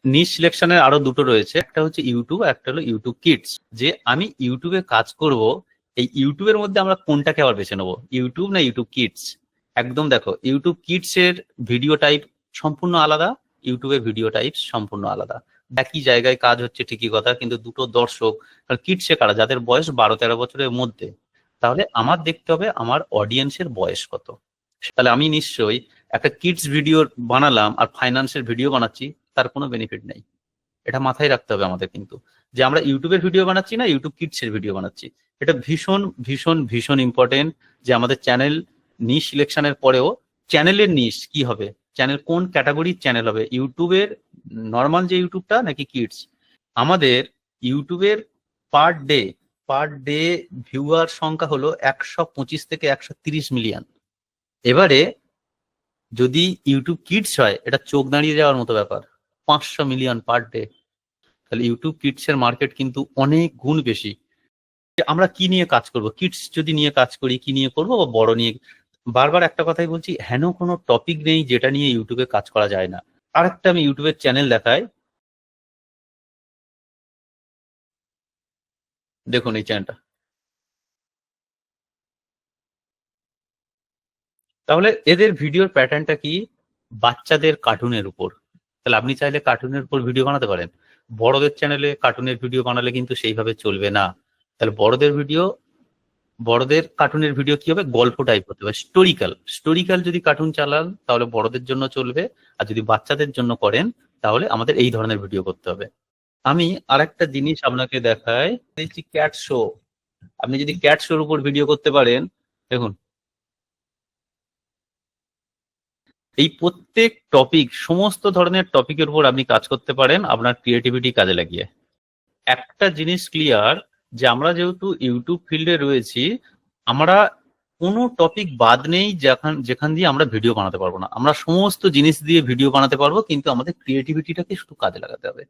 নিশ সিলেকশনের আরো দুটো রয়েছে, একটা হচ্ছে ইউটিউব, একটা হলো ইউটিউব কিডস। যে আমি ইউটিউবে কাজ করব, এই ইউটিউবের মধ্যে আমরা কোনটাকে আবার বেছে নেবো, ইউটিউব না ইউটিউব কিডস? একদম দেখো, ইউটিউব কিডস এর ভিডিও টাইপ সম্পূর্ণ আলাদা, ইউটিউবের ভিডিও টাইপ সম্পূর্ণ আলাদা। একই জায়গায় কাজ হচ্ছে ঠিকই কথা, কিন্তু দুটো দর্শক, কিডসে কারা, যাদের বয়স 12-13 বছরের মধ্যে, তাহলে আমার দেখতে হবে আমার অডিয়েন্সের বয়স কত। তাহলে আমি নিশ্চয়ই একটা কিডস ভিডিও বানালাম আর ফাইন্যান্সের ভিডিও বানাচ্ছি, তার কোনো বেনিফিট নেই। এটা মাথায় রাখতে হবে আমাদের কিন্তু, যে আমরা ইউটিউবের ভিডিও বানাচ্ছি না ইউটিউব কিডস এর ভিডিও বানাচ্ছি। এটা ভীষণ ভীষণ ভীষণ ইম্পর্টেন্ট, যে আমাদের চ্যানেল নিশ সিলেকশনের পরেও চ্যানেলের নিশ কি হবে, চ্যানেল কোন ক্যাটাগরির চ্যানেল হবে, ইউটিউবের নর্মাল যে ইউটিউবটা নাকি কিডস। আমাদের ইউটিউবের পার ডে ভিউয়ার সংখ্যা হলো 125 থেকে 130 মিলিয়ন। এবারে যদি ইউটিউব কিডস হয়, এটা চোখ দাঁড়িয়ে যাওয়ার মতো ব্যাপার, 500 মিলিয়ন পার ডে। তাহলে ইউটিউব কিডস এর মার্কেট কিন্তু অনেক গুণ বেশি। আমরা কি নিয়ে কাজ করব, কিডস যদি নিয়ে কাজ করি কি নিয়ে করব, বা বড় নিয়ে। বারবার একটা কথাই বলছি, হেন কোনো টপিক নেই যেটা নিয়ে ইউটিউবে কাজ করা যায় না। আরেকটা আমি ইউটিউবের চ্যানেল দেখাই, দেখুন এই চ্যানেলটা। তাহলে এদের ভিডিওর প্যাটার্নটা কি, বাচ্চাদের কার্টুনের উপর। তাহলে আপনি চাইলে কার্টুনের উপর ভিডিও বানাতে পারেন। বড়দের চ্যানেলে কার্টুনের ভিডিও বানালে কিন্তু সেইভাবে চলবে না। তাহলে বড়দের কার্টুনের ভিডিও কি হবে, গল্প টাইপ হতে হবে, স্টোরিক্যাল যদি কার্টুন চালান তাহলে বড়দের জন্য চলবে। আর যদি বাচ্চাদের জন্য করেন তাহলে আমাদের এই ধরনের ভিডিও করতে হবে। আমি আরেকটা জিনিস আপনাকে দেখাই, দেখছি ক্যাট শো। আপনি যদি ক্যাট শোর উপর ভিডিও করতে পারেন, দেখুন এই প্রত্যেক টপিক, সমস্ত ধরনের টপিকের উপর আপনি কাজ করতে পারেন আপনার ক্রিয়েটিভিটি কাজে লাগিয়ে। একটা জিনিস ক্লিয়ার, যে আমরা যেহেতু ইউটিউব ফিল্ডে রয়েছি, আমরা কোনো টপিক বাদ নেই যেখান যেখান দিয়ে আমরা ভিডিও বানাতে পারবো না। আমরা সমস্ত জিনিস দিয়ে ভিডিও বানাতে পারবো, কিন্তু আমাদের ক্রিয়েটিভিটিটাকে শুধু কাজে লাগাতে হবে।